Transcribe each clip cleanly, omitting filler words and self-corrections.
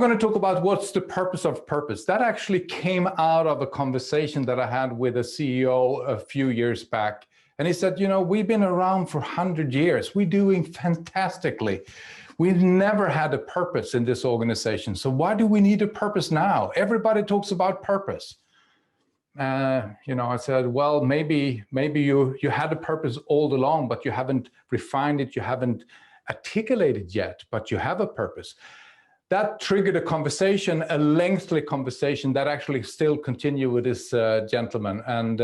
I'm going to talk about what's the purpose of purpose. That actually came out of a conversation that I had with a CEO a few years back. And he said, you know, we've been around for 100 years. We're doing fantastically. We've never had a purpose in this organization. So why do we need a purpose now? Everybody talks about purpose. You know, I said, well, maybe you had a purpose all along, but you haven't refined it. You haven't articulated yet, but you have a purpose. That triggered a conversation, a lengthy conversation that actually still continue with this gentleman. And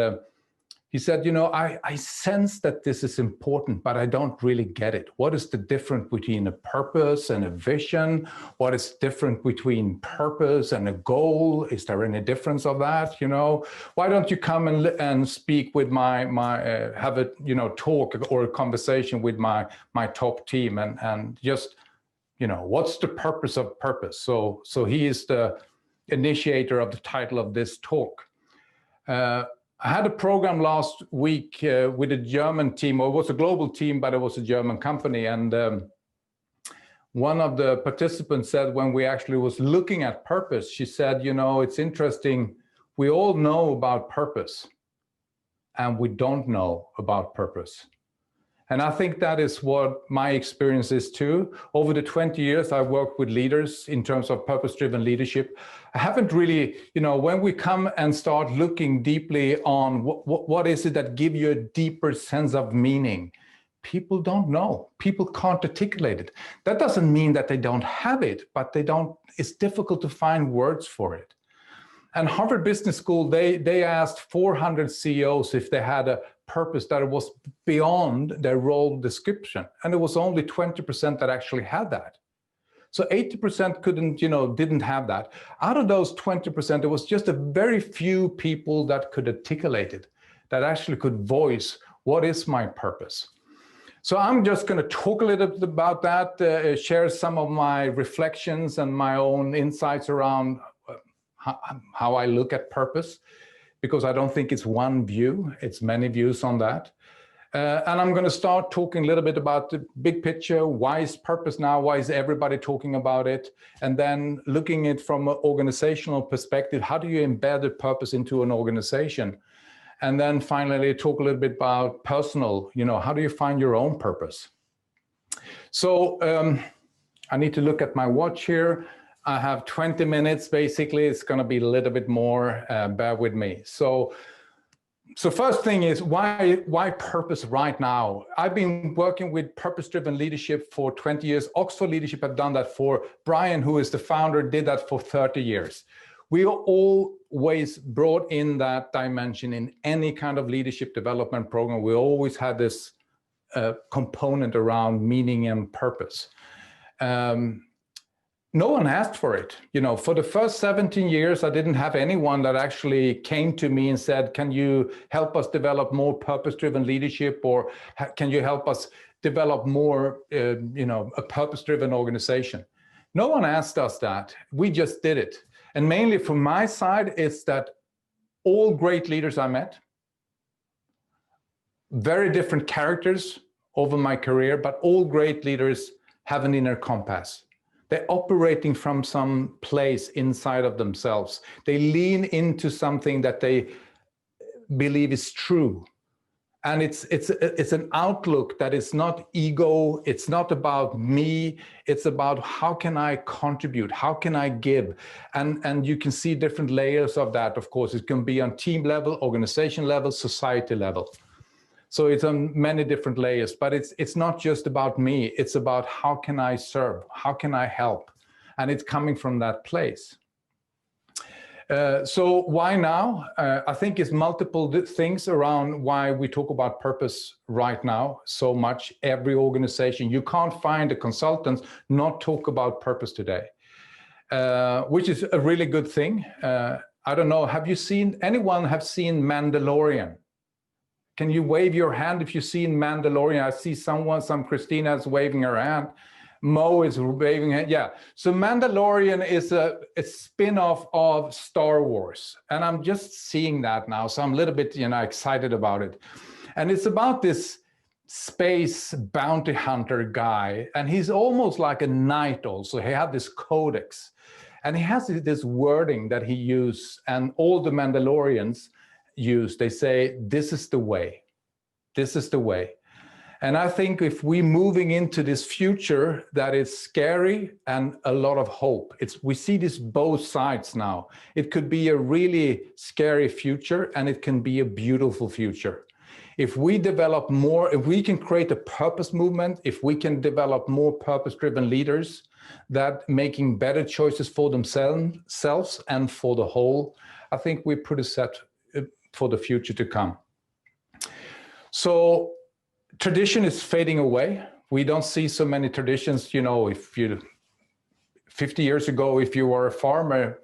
he said, you know, I sense that this is important, but I don't really get it. What is the difference between a purpose and a vision? What is different between purpose and a goal? Is there any difference of that? You know, why don't you come and speak with have a, you know, talk or a conversation with my top team and just, you know, what's the purpose of purpose? So he is the initiator of the title of this talk. I had a program last week with a German team, or it was a global team, but it was a German company. And one of the participants said, when we actually was looking at purpose, she said, you know, it's interesting. We all know about purpose and we don't know about purpose. And I think that is what my experience is too. Over the 20 years I worked with leaders in terms of purpose-driven leadership. I haven't really, you know, when we come and start looking deeply on what is it that give you a deeper sense of meaning, people don't know. People can't articulate it. That doesn't mean that they don't have it, but it's difficult to find words for it. And Harvard Business School, they asked 400 CEOs if they had a purpose that was beyond their role description. And it was only 20% that actually had that. So 80% didn't have that. Out of those 20%, there was just a very few people that could articulate it, that actually could voice, what is my purpose? So I'm just going to talk a little bit about that, share some of my reflections and my own insights around how I look at purpose, because I don't think it's one view, it's many views on that. And I'm going to start talking a little bit about the big picture. Why is purpose now? Why is everybody talking about it? And then looking at it from an organizational perspective, how do you embed the purpose into an organization? And then finally talk a little bit about personal, you know, how do you find your own purpose? So I need to look at my watch here. I have 20 minutes, basically. It's going to be a little bit more, bear with me. So first thing is, why purpose right now? I've been working with purpose-driven leadership for 20 years. Oxford Leadership have done that for Brian, who is the founder, did that for 30 years. We always brought in that dimension in any kind of leadership development program. We always had this component around meaning and purpose. No one asked for it. You know, for the first 17 years, I didn't have anyone that actually came to me and said, can you help us develop more purpose-driven leadership, or can you help us develop more, a purpose-driven organization? No one asked us that. We just did it. And mainly from my side, it's that all great leaders I met, very different characters over my career, but all great leaders have an inner compass. They're operating from some place inside of themselves. They lean into something that they believe is true. And it's an outlook that is not ego. It's not about me. It's about how can I contribute? How can I give? And you can see different layers of that. Of course, it can be on team level, organization level, society level. So it's on many different layers, but it's not just about me. It's about how can I serve? How can I help? And it's coming from that place. So why now? I think it's multiple things around why we talk about purpose right now so much. Every organization, you can't find a consultant not talk about purpose today, which is a really good thing. I don't know, anyone have seen Mandalorian? Can you wave your hand if you've seen Mandalorian? I see some Christina is waving her hand. Mo is waving her, yeah. So Mandalorian is a spin-off of Star Wars. And I'm just seeing that now. So I'm a little bit, excited about it. And it's about this space bounty hunter guy. And he's almost like a knight also. He had this codex. And he has this wording that he uses, and all the Mandalorians use. They say, this is the way. This is the way. And I think if we're moving into this future that is scary and a lot of hope, we see this both sides now. It could be a really scary future, and it can be a beautiful future. If we develop more, if we can create a purpose movement, if we can develop more purpose-driven leaders that making better choices for themselves and for the whole, I think we're pretty set for the future to come. So tradition is fading away. We don't see so many traditions. You know, 50 years ago, if you were a farmer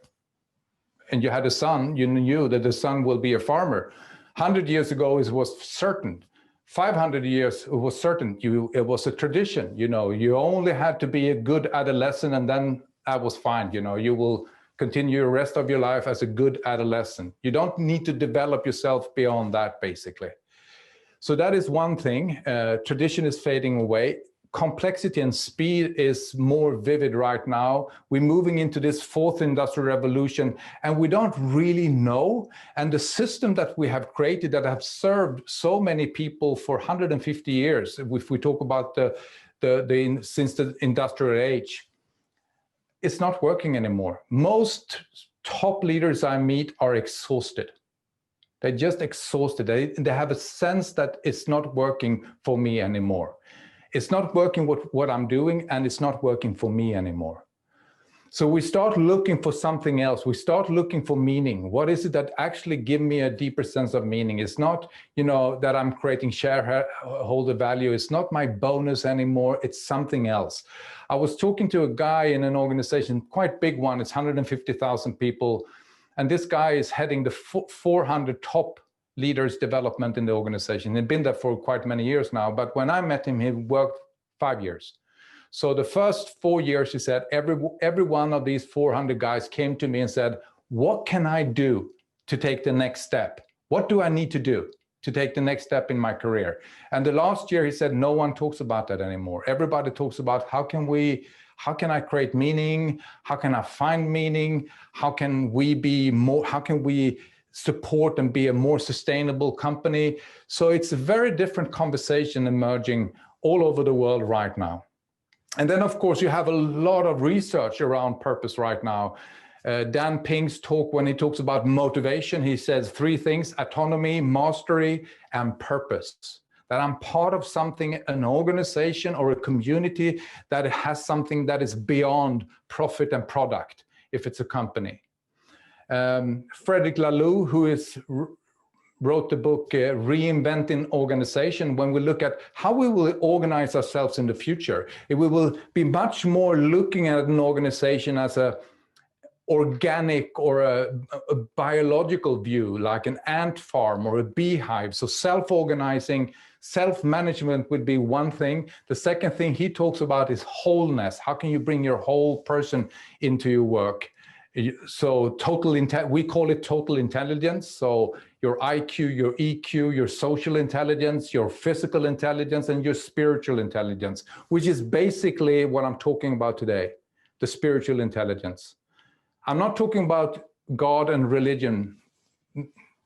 and you had a son, you knew that the son will be a farmer. 100 years ago, it was certain. 500 years, it was certain. It was a tradition. You know, you only had to be a good adolescent, and then that was fine. You know, you will continue the rest of your life as a good adolescent. You don't need to develop yourself beyond that, basically. So that is one thing. Tradition is fading away. Complexity and speed is more vivid right now. We're moving into this fourth industrial revolution, and we don't really know. And the system that we have created that have served so many people for 150 years, if we talk about since the industrial age, it's not working anymore. Most top leaders I meet are exhausted. They're just exhausted. They have a sense that it's not working for me anymore. It's not working with what I'm doing, and it's not working for me anymore. So we start looking for something else. We start looking for meaning. What is it that actually give me a deeper sense of meaning? It's not, you know, that I'm creating shareholder value. It's not my bonus anymore. It's something else. I was talking to a guy in an organization, quite big one. It's 150,000 people. And this guy is heading the 400 top leaders development in the organization. He'd been there for quite many years now, but when I met him, he worked 5 years. So the first 4 years, he said, every one of these 400 guys came to me and said, what can I do to take the next step? What do I need to do to take the next step in my career? And the last year, he said, no one talks about that anymore. Everybody talks about how can I create meaning? How can I find meaning? How can we support and be a more sustainable company? So it's a very different conversation emerging all over the world right now. And then, of course, you have a lot of research around purpose right now. Dan Pink's talk, when he talks about motivation, he says 3 things: autonomy, mastery, and purpose. That I'm part of something, an organization or a community that has something that is beyond profit and product, if it's a company. Frederick Laloux, who wrote the book Reinventing Organization, when we look at how we will organize ourselves in the future, we will be much more looking at an organization as a organic or a biological view, like an ant farm or a beehive. So self-organizing, self-management would be one thing. The second thing he talks about is wholeness. How can you bring your whole person into your work? So we call it total intelligence. So your IQ, your EQ, your social intelligence, your physical intelligence, and your spiritual intelligence, which is basically what I'm talking about today, the spiritual intelligence. I'm not talking about God and religion.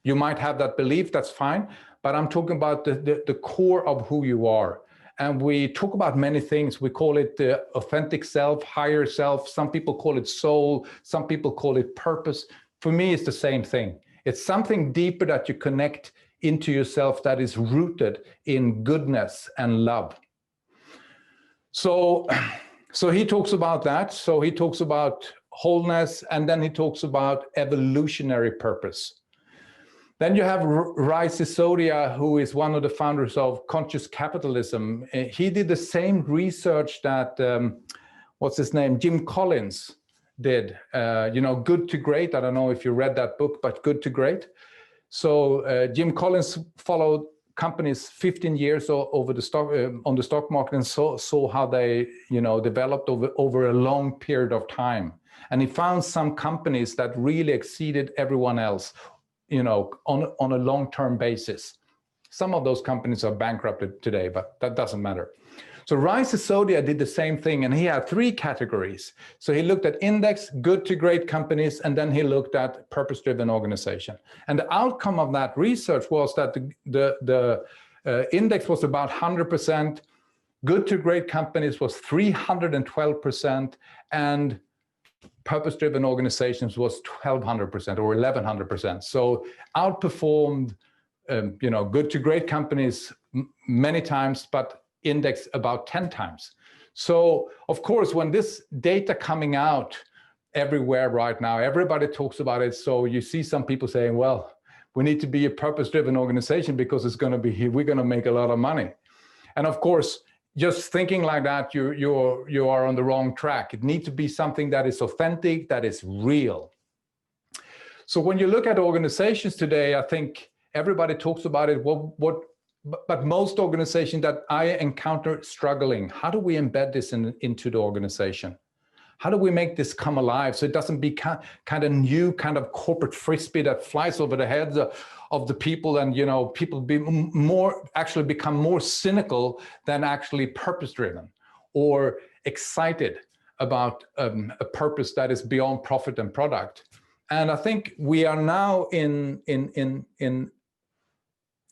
You might have that belief, that's fine, but I'm talking about the core of who you are. And we talk about many things. We call it the authentic self, higher self. Some people call it soul. Some people call it purpose. For me, it's the same thing. It's something deeper that you connect into yourself that is rooted in goodness and love. So he talks about that. So he talks about wholeness, and then he talks about evolutionary purpose. Then you have Rai Sisodia, who is one of the founders of conscious capitalism. He did the same research that, what's his name, Jim Collins did. Good to Great. I don't know if you read that book, but Good to Great. So Jim Collins followed companies 15 years over the stock on the stock market and saw how they developed over a long period of time. And he found some companies that really exceeded everyone else, on a long-term basis. Some of those companies are bankrupted today, but that doesn't matter. So Rice did the same thing, and he had 3 categories. So he looked at index, good to great companies, and then he looked at purpose-driven organization. And the outcome of that research was that the index was about 100%, good to great companies was 312%, and purpose-driven organizations was 1,200% or 1,100%. So outperformed, good to great companies many times, but index about 10 times. So of course, when this data coming out everywhere right now, everybody talks about it. So you see some people saying, well, we need to be a purpose-driven organization because we're going to make a lot of money. And of course, just thinking like that, you are on the wrong track. It needs to be something that is authentic, that is real. So when you look at organizations today, I think everybody talks about it. But most organizations that I encounter struggling, how do we embed this into the organization? How do we make this come alive so it doesn't become kind of new kind of corporate frisbee that flies over the heads of the people, and people become more cynical than actually purpose-driven or excited about a purpose that is beyond profit and product. And I think we are now in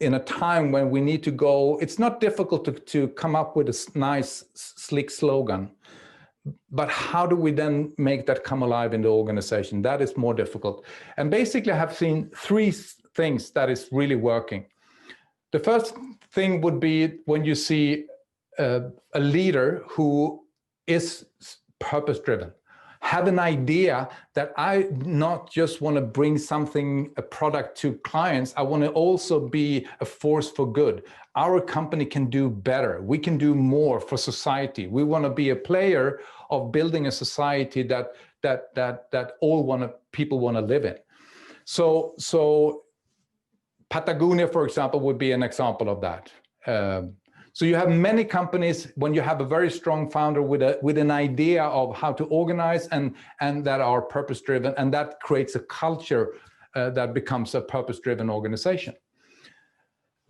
a time when we need to go. It's not difficult to come up with a nice, slick slogan, but how do we then make that come alive in the organization? That is more difficult. And basically, I have seen 3 things that is really working. The first thing would be when you see a leader who is purpose-driven, have an idea that I not just want to bring a product to clients, I want to also be a force for good. Our company can do better. We can do more for society. We want to be a player of building a society that people want to live in. So Pythagoras, for example, would be an example of that. So you have many companies when you have a very strong founder with an idea of how to organize and that are purpose-driven, and that creates a culture that becomes a purpose-driven organization.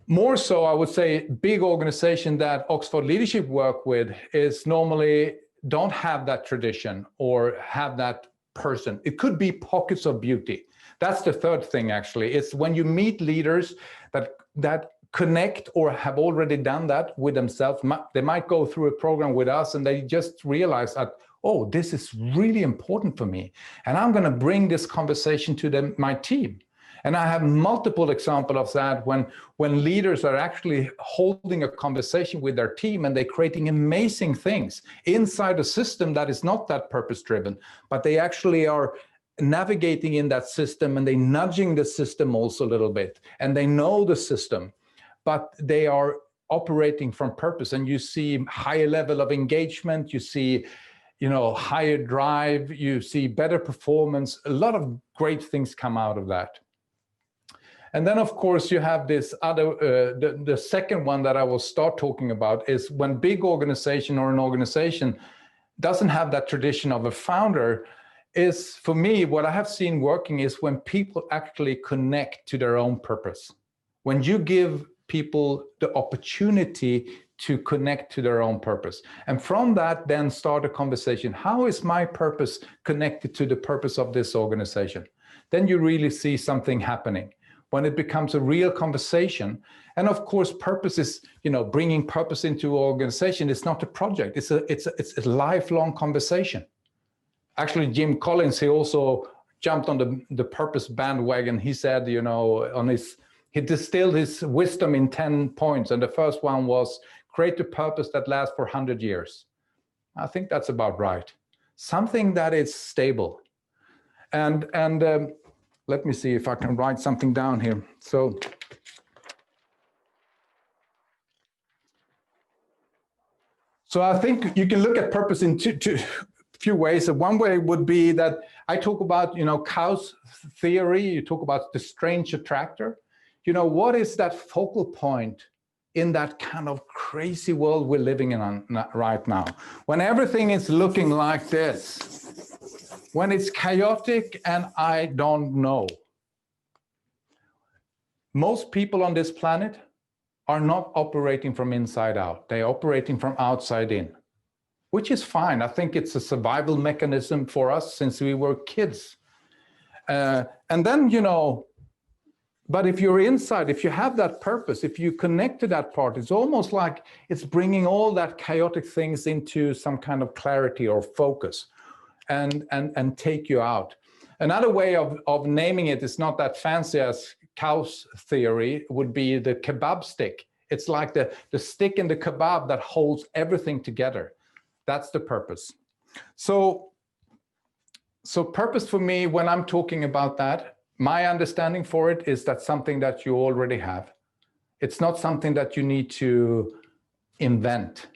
More so, I would say, big organization that Oxford Leadership work with is normally don't have that tradition or have that person. It could be pockets of beauty. That's the third thing, actually. It's when you meet leaders that connect or have already done that with themselves. They might go through a program with us and they just realize that, oh, this is really important for me. And I'm going to bring this conversation to my team. And I have multiple examples of that when leaders are actually holding a conversation with their team and they're creating amazing things inside a system that is not that purpose-driven, but they actually are navigating in that system and they're nudging the system also a little bit. And they know the system, but they are operating from purpose. And you see higher level of engagement, you see higher drive, you see better performance, a lot of great things come out of that. And then, of course, you have this other, the second one that I will start talking about is when big organization or an organization doesn't have that tradition of a founder, is for me, what I have seen working is when people actually connect to their own purpose. When you give people the opportunity to connect to their own purpose. And from that, then start a conversation. How is my purpose connected to the purpose of this organization? Then you really see something happening. When it becomes a real conversation. And of course, purpose is, bringing purpose into an organization. It's not a project. It's a lifelong conversation. Actually, Jim Collins, he also jumped on the purpose bandwagon. He said, he distilled his wisdom in 10 points. And the first one was create a purpose that lasts for 100 years. I think that's about right. Something that is stable. And let me see if I can write something down here. So I think you can look at purpose in two few ways. One way would be that I talk about, Cow's theory. You talk about the strange attractor. What is that focal point in that kind of crazy world we're living in right now? When everything is looking like this, when it's chaotic and I don't know. Most people on this planet are not operating from inside out. They're operating from outside in, which is fine. I think it's a survival mechanism for us since we were kids. And then, you know, but if you're inside, if you have that purpose, if you connect to that part, it's almost like it's bringing all that chaotic things into some kind of clarity or focus and take you out. Another way of naming it is not that fancy as Kaus theory would be the kebab stick. It's like the stick in the kebab that holds everything together. That's the purpose. So purpose for me, when I'm talking about that, my understanding for it is that something that you already have. It's not something that you need to invent.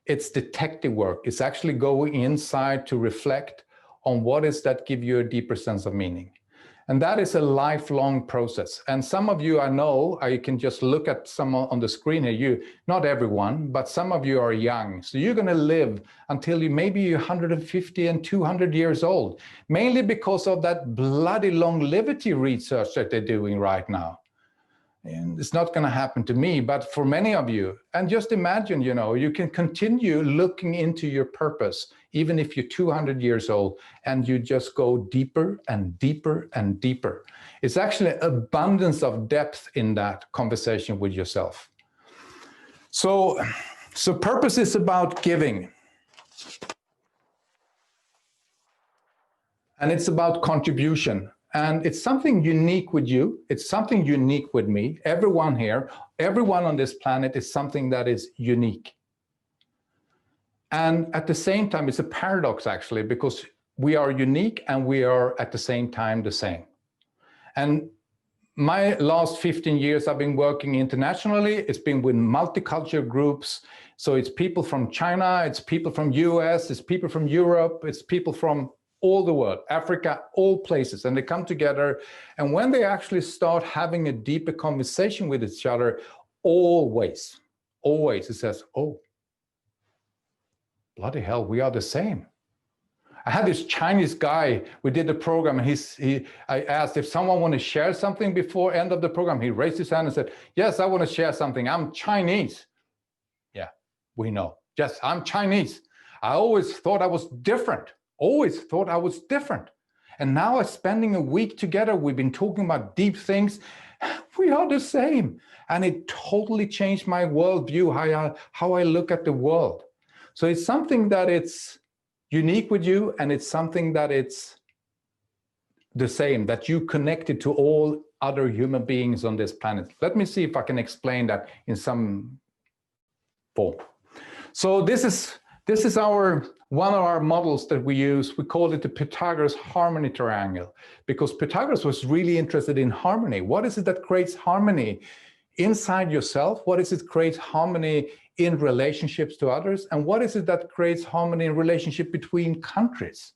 It's detective work. It's actually going inside to reflect on what is that give you a deeper sense of meaning. And that is a lifelong process. And some of you, I know, I can just look at some on the screen here, not everyone, but some of you are young. So you're gonna live until you maybe you're 150 and 200 years old, mainly because of that bloody longevity research that they're doing right now. And it's not going to happen to me, but for many of you. And just imagine, you know, you can continue looking into your purpose, even if you're 200 years old, and you just go deeper and deeper and deeper. It's actually abundance of depth in that conversation with yourself. So purpose is about giving. And it's about contribution. And it's something unique with you. It's something unique with me. Everyone here, everyone on this planet is something that is unique. And at the same time, it's a paradox actually, because we are unique and we are at the same time the same. And my last 15 years, I've been working internationally. It's been with multicultural groups. So it's people from China, it's people from US, it's people from Europe, it's people from all the world, Africa, all places, and they come together. And when they actually start having a deeper conversation with each other, always it says, oh, bloody hell, we are the same. I had this Chinese guy, we did the program, and I asked if someone want to share something before end of the program. He raised his hand and said, yes, I want to share something. I'm Chinese. Yeah, we know. Yes, I'm Chinese. I always thought I was different. Always thought I was different. And now I'm spending a week together. We've been talking about deep things. We are the same. And it totally changed my worldview, how I look at the world. So it's something that it's unique with you, and it's something that it's the same, that you connected to all other human beings on this planet. Let me see if I can explain that in some form. So this is one of our models that we use. We call it the Pythagoras harmony triangle, because Pythagoras was really interested in harmony. What is it that creates harmony inside yourself? What is it that creates harmony in relationships to others? And what is it that creates harmony in relationship between countries?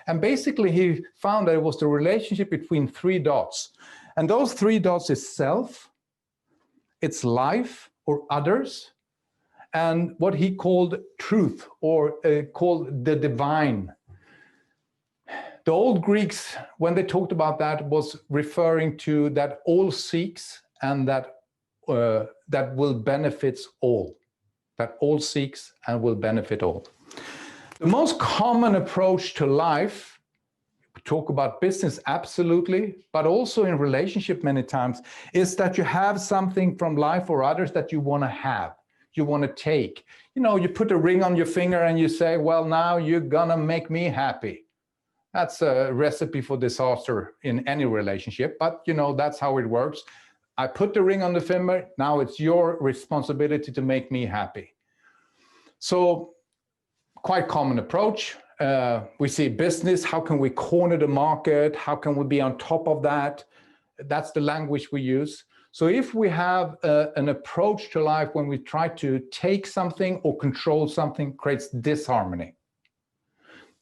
And basically he found that it was the relationship between three dots. And those three dots is self, it's life or others, and what he called truth, or called the divine. The old Greeks, when they talked about that, was referring to that all seeks and that will benefits all. That all seeks and will benefit all. The most common approach to life, we talk about business, absolutely, but also in relationship many times, is that you have something from life or others that you want to have. You want to take. You know, you put a ring on your finger and you say, well, now you're gonna make me happy. That's a recipe for disaster in any relationship, but you know, that's how it works. I put the ring on the finger, now it's your responsibility to make me happy. So, quite common approach. We see business, how can we corner the market? How can we be on top of that? That's the language we use. So if we have an approach to life when we try to take something or control something, creates disharmony.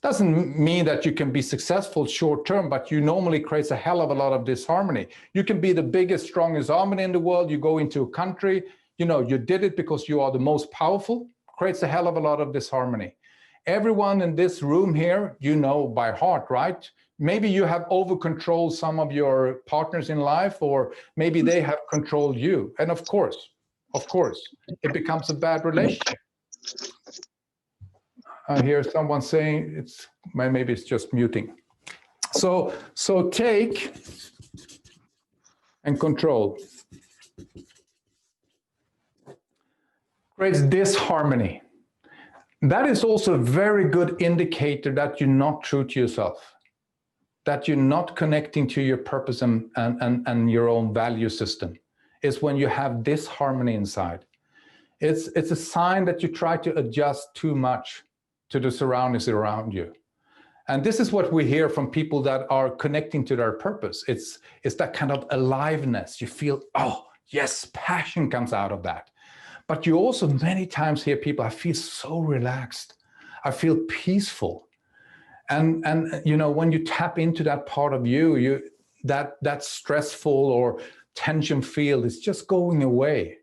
Doesn't mean that you can be successful short term, but you normally creates a hell of a lot of disharmony. You can be the biggest, strongest army in the world. You go into a country, you know, you did it because you are the most powerful, creates a hell of a lot of disharmony. Everyone in this room here, you know by heart, right? Maybe you have over-controlled some of your partners in life, or maybe they have controlled you. And of course, of course, it becomes a bad relationship. I hear someone saying it's, maybe it's just muting. So take and control creates disharmony. That is also a very good indicator that you're not true to yourself, that you're not connecting to your purpose and your own value system. Is when you have disharmony inside. It's a sign that you try to adjust too much to the surroundings around you. And this is what we hear from people that are connecting to their purpose. It's that kind of aliveness. You feel, oh, yes, passion comes out of that. But you also many times hear people, I feel so relaxed. I feel peaceful. And you know, when you tap into that part of you, that stressful or tension field is just going away.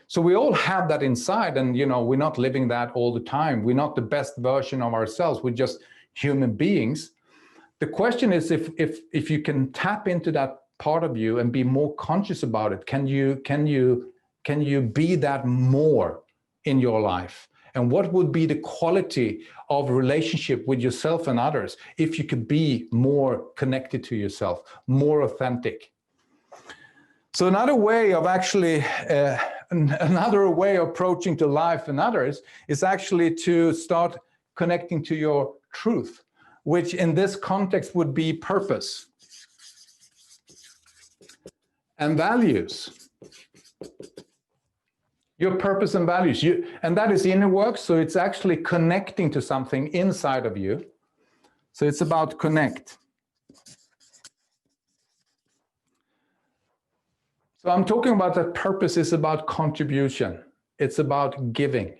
So we all have that inside, and you know, we're not living that all the time. We're not the best version of ourselves. We're just human beings. The question is if you can tap into that part of you and be more conscious about it, can you be that more in your life? And what would be the quality of relationship with yourself and others if you could be more connected to yourself, more authentic? So another way of actually, another way of approaching to life and others is actually to start connecting to your truth, which in this context would be purpose and values. Your purpose and values, and that is inner work, so it's actually connecting to something inside of you. So it's about connect. So I'm talking about that purpose is about contribution. It's about giving.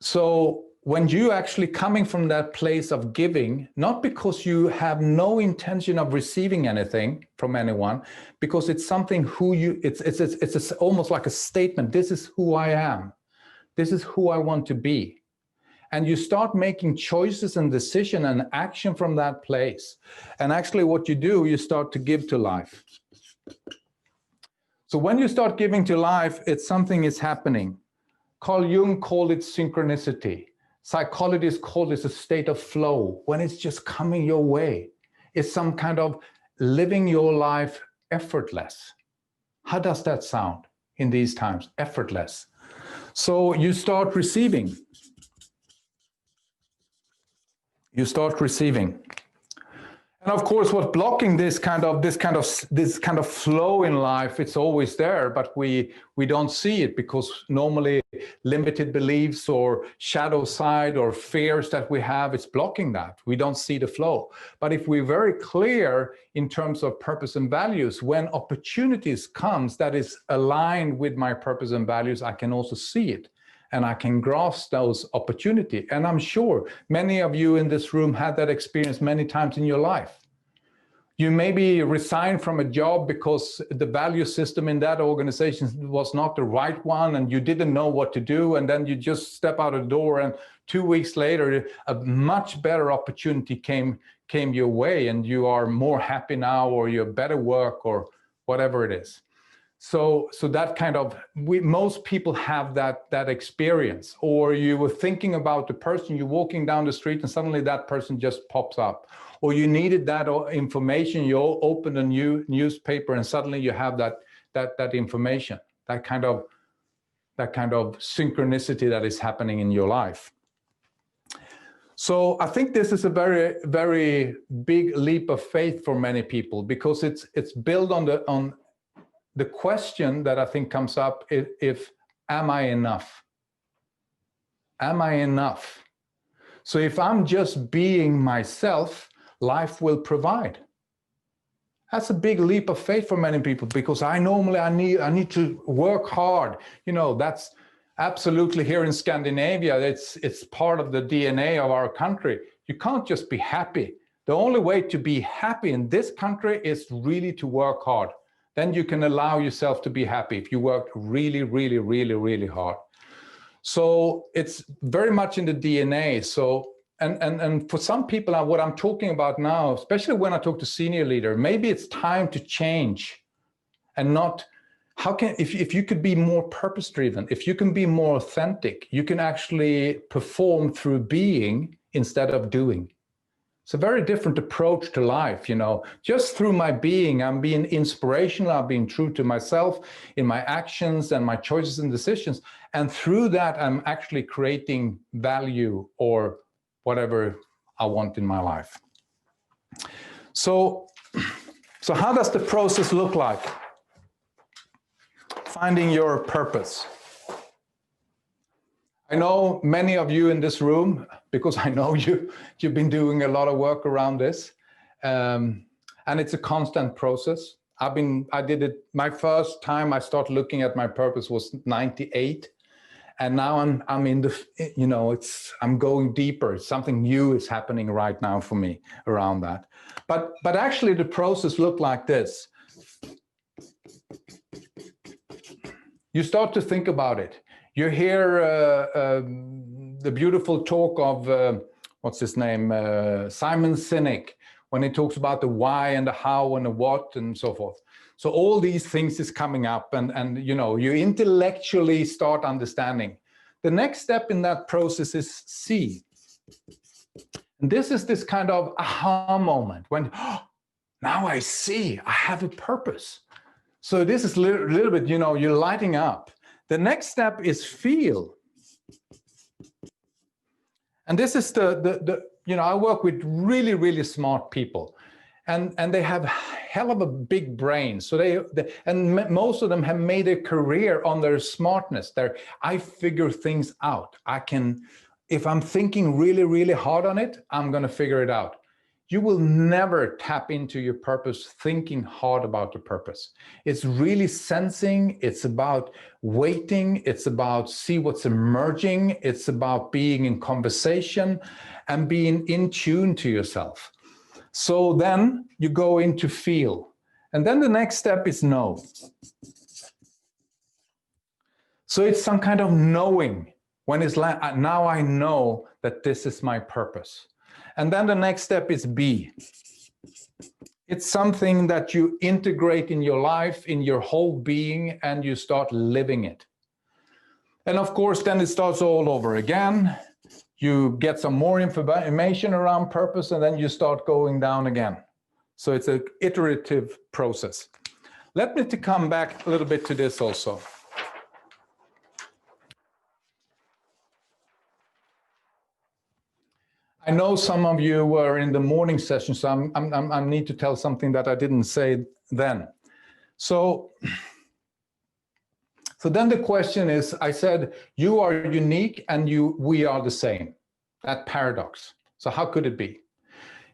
So when you actually coming from that place of giving, not because you have no intention of receiving anything from anyone, because it's something it's almost like a statement. This is who I am. This is who I want to be. And you start making choices and decision and action from that place. And actually what you do, you start to give to life. So when you start giving to life, it's something is happening. Carl Jung called it synchronicity. Psychologists call this a state of flow, when it's just coming your way. It's some kind of living your life effortless. How does that sound in these times? Effortless. So you start receiving. You start receiving. And of course, what's blocking this kind of flow in life, it's always there, but we don't see it because normally limited beliefs or shadow side or fears that we have, it's blocking that. We don't see the flow. But if we're very clear in terms of purpose and values, when opportunities comes that is aligned with my purpose and values, I can also see it. And I can grasp those opportunities. And I'm sure many of you in this room had that experience many times in your life. You maybe resigned from a job because the value system in that organization was not the right one and you didn't know what to do. And then you just step out of the door and 2 weeks later, a much better opportunity came your way and you are more happy now, or you're better work or whatever it is. So that kind of, most people have that experience. Or you were thinking about the person, you're walking down the street and suddenly that person just pops up. Or you needed that information, you open a new newspaper and suddenly you have that information, that kind of synchronicity that is happening in your life. So I think this is a very, very big leap of faith for many people, because it's built on the question that I think comes up, if am I enough? Am I enough? So if I'm just being myself, life will provide. That's a big leap of faith for many people, because I need to work hard. You know, that's absolutely here in Scandinavia, it's part of the DNA of our country. You can't just be happy. The only way to be happy in this country is really to work hard. Then you can allow yourself to be happy if you work really, really, really, really hard. So it's very much in the DNA. So, and for some people, what I'm talking about now, especially when I talk to senior leader, maybe it's time to change and not if you could be more purpose driven, if you can be more authentic, you can actually perform through being instead of doing. It's a very different approach to life, you know. Just through my being, I'm being inspirational, I'm being true to myself in my actions and my choices and decisions. And through that, I'm actually creating value or whatever I want in my life. So how does the process look like? Finding your purpose. I know many of you in this room, because I know you've been doing a lot of work around this, and it's a constant process. I did it, my first time I started looking at my purpose was 98, and now I'm in the, you know, I'm going deeper. Something new is happening right now for me around that. But actually the process looked like this. You start to think about it. You hear the beautiful talk of, what's his name, Simon Sinek, when he talks about the why and the how and the what and so forth. So all these things is coming up, and you know, you intellectually start understanding. The next step in that process is see. And this is this kind of aha moment when, oh, now I see, I have a purpose. So this is a little bit, you know, you're lighting up. The next step is feel. And this is the you know, I work with really, really smart people, and they have hell of a big brain. So most of them have made a career on their smartness. I figure things out. If I'm thinking really, really hard on it, I'm going to figure it out. You will never tap into your purpose thinking hard about the purpose. It's really sensing, it's about waiting, it's about see what's emerging, it's about being in conversation and being in tune to yourself. So then you go into feel. And then the next step is know. So it's some kind of knowing. When it's like, now I know that this is my purpose. And then the next step is be. It's something that you integrate in your life, in your whole being, and you start living it. And of course, then it starts all over again. You get some more information around purpose, and then you start going down again. So it's an iterative process. Let me come back a little bit to this also. I know some of you were in the morning session, so I need to tell something that I didn't say then. So then the question is, I said, you are unique and we are the same. That paradox. So how could it be?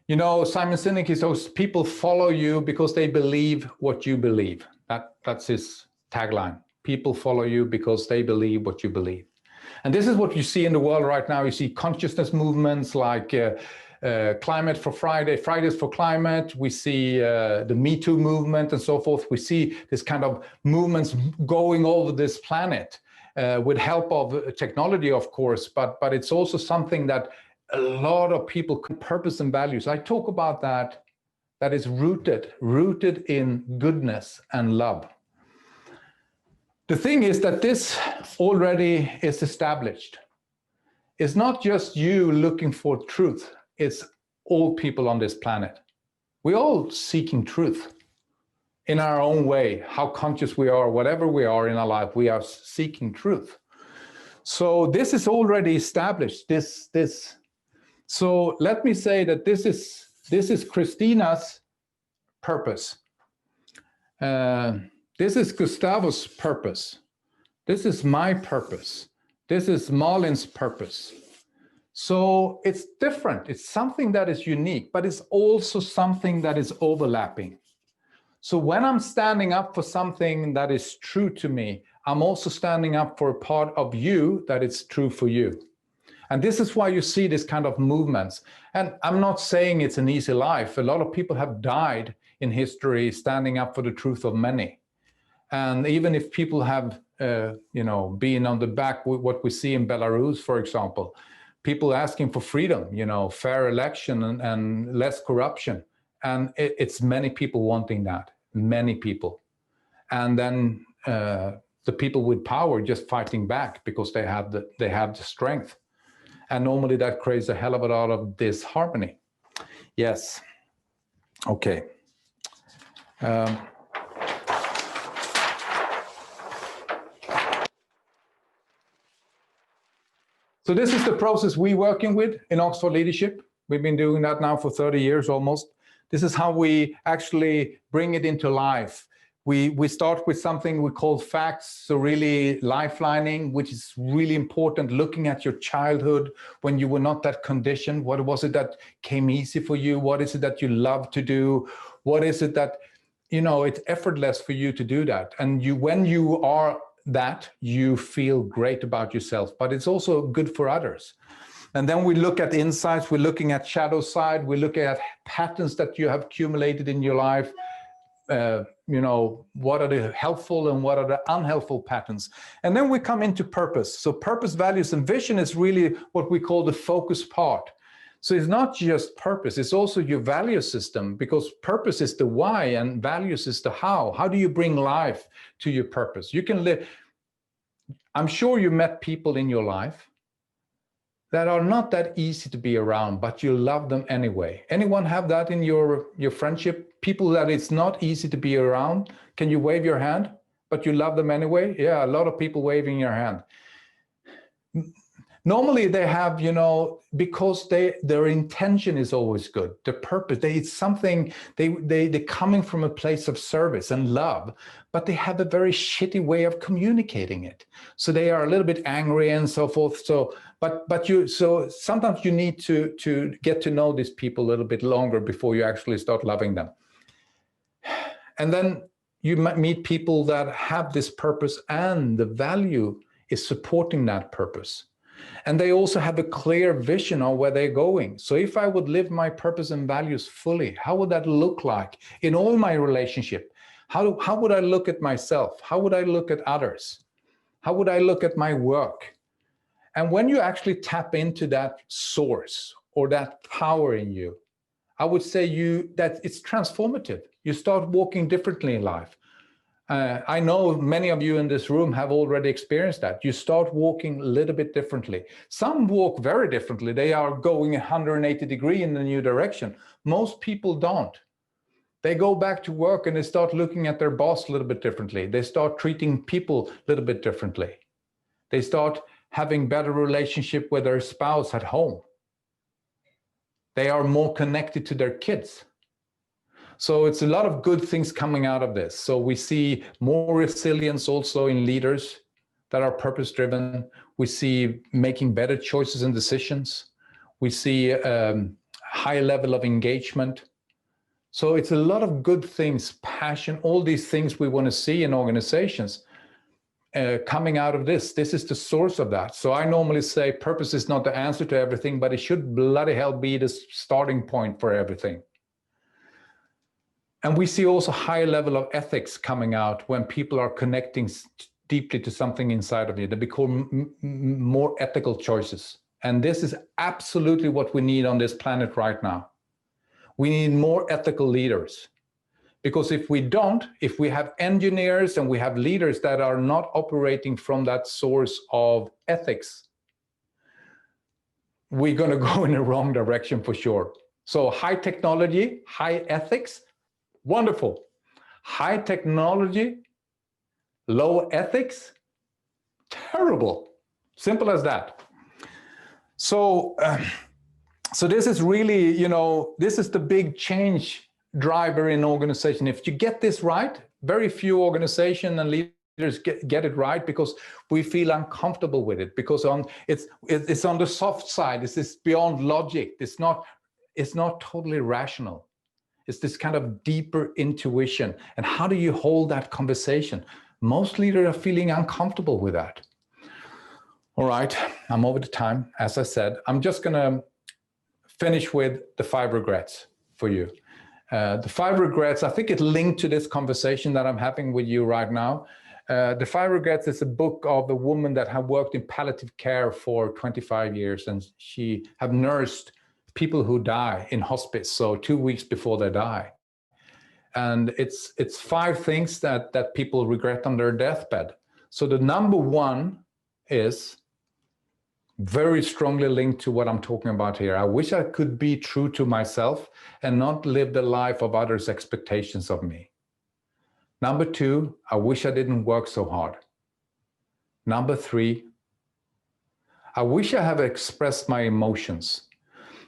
You know, Simon Sinek is those people follow you because they believe what you believe. That's his tagline. People follow you because they believe what you believe. And this is what you see in the world right now. You see consciousness movements like Climate for Friday, Fridays for Climate. We see the Me Too movement and so forth. We see this kind of movements going over this planet with help of technology, of course, but it's also something that a lot of people can purpose and values. I talk about that is rooted in goodness and love. The thing is that this already is established. It's not just you looking for truth, it's all people on this planet. We're all seeking truth in our own way, how conscious we are, whatever we are in our life, we are seeking truth. So this is already established, So let me say that this is Christina's purpose. This is Gustavo's purpose. This is my purpose. This is Malin's purpose. So it's different. It's something that is unique, but it's also something that is overlapping. So when I'm standing up for something that is true to me, I'm also standing up for a part of you that is true for you. And this is why you see this kind of movements. And I'm not saying it's an easy life. A lot of people have died in history standing up for the truth of many. And even if people have, been on the back with what we see in Belarus, for example, people asking for freedom, fair election and less corruption. And it's many people wanting that, many people. And then the people with power just fighting back because they have the strength. And normally that creates a hell of a lot of disharmony. Yes. Okay. So this is the process we're working with in Oxford Leadership. We've been doing that now for 30 years almost. This is how we actually bring it into life. We start with something we call facts, so really lifelining, which is really important, looking at your childhood when you were not that conditioned. What was it that came easy for you? What is it that you love to do? What is it that, it's effortless for you to do that? And when you are that, you feel great about yourself, but it's also good for others. And then we look at insights, we're looking at shadow side, we're looking at patterns that you have accumulated in your life. What are the helpful and what are the unhelpful patterns? And then we come into purpose. So purpose, values, and vision is really what we call the focus part. So it's not just purpose, it's also your value system, because purpose is the why and values is the how. How do you bring life to your purpose? You can live. I'm sure you met people in your life that are not that easy to be around, but you love them anyway. Anyone have that in your friendship? People that it's not easy to be around? Can you wave your hand, but you love them anyway? Yeah, a lot of people waving your hand. Normally they have, because their intention is always good. The purpose, it's something, they're coming from a place of service and love, but they have a very shitty way of communicating it. So they are a little bit angry and so forth. So sometimes you need to get to know these people a little bit longer before you actually start loving them. And then you might meet people that have this purpose and the value is supporting that purpose. And they also have a clear vision of where they're going. So if I would live my purpose and values fully, how would that look like in all my relationship? How would I look at myself? How would I look at others? How would I look at my work? And when you actually tap into that source or that power in you, I would say that it's transformative. You start walking differently in life. I know many of you in this room have already experienced that. You start walking a little bit differently. Some walk very differently. They are going 180 degrees in the new direction. Most people don't. They go back to work and they start looking at their boss a little bit differently. They start treating people a little bit differently. They start having better relationship with their spouse at home. They are more connected to their kids. So it's a lot of good things coming out of this. So we see more resilience also in leaders that are purpose-driven. We see making better choices and decisions. We see high level of engagement. So it's a lot of good things, passion, all these things we want to see in organizations coming out of this. This is the source of that. So I normally say purpose is not the answer to everything, but it should bloody hell be the starting point for everything. And we see also high level of ethics coming out when people are connecting deeply to something inside of you. They become more ethical choices. And this is absolutely what we need on this planet right now. We need more ethical leaders. Because if we don't, if we have engineers and we have leaders that are not operating from that source of ethics, we're going to go in the wrong direction for sure. So high technology, high ethics, wonderful. High technology, low ethics, terrible. Simple as that. So this is really, this is the big change driver in organization. If you get this right, very few organizations and leaders get it right because we feel uncomfortable with it, because it's on the soft side. It's beyond logic. It's not totally rational. It's this kind of deeper intuition. And how do you hold that conversation? Most leaders are feeling uncomfortable with that. All right, I'm over the time. As I said, I'm just going to finish with the 5 regrets for you. The 5 regrets, I think it linked to this conversation that I'm having with you right now. The 5 regrets is a book of a woman that had worked in palliative care for 25 years, and she have nursed people who die in hospice, so 2 weeks before they die. And it's 5 things that people regret on their deathbed. So the number 1 is very strongly linked to what I'm talking about here. I wish I could be true to myself and not live the life of others' expectations of me. Number 2, I wish I didn't work so hard. Number 3, I wish I have expressed my emotions,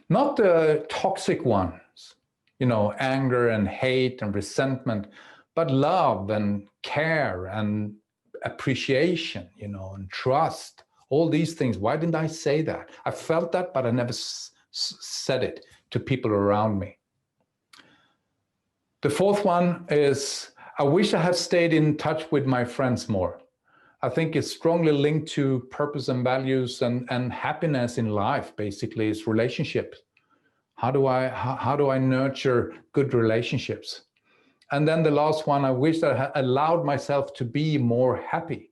not the toxic ones, you know, anger and hate and resentment, but love and care and appreciation, you know, and trust, all these things. Why didn't I say that? I felt that, but I never said it to people around me. The 4th one is, I wish I had stayed in touch with my friends more. I think it's strongly linked to purpose and values and happiness in life, basically, is relationships. How do I nurture good relationships? And then the last one, I wish that I had allowed myself to be more happy.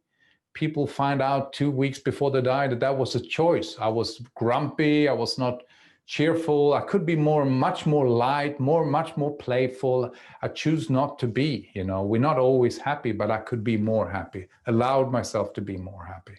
People find out 2 weeks before they die that that was a choice. I was grumpy, I was not cheerful. I could be much more light, much more playful. I choose not to be, you know. We're not always happy, but I could be more happy. Allowed myself to be more happy.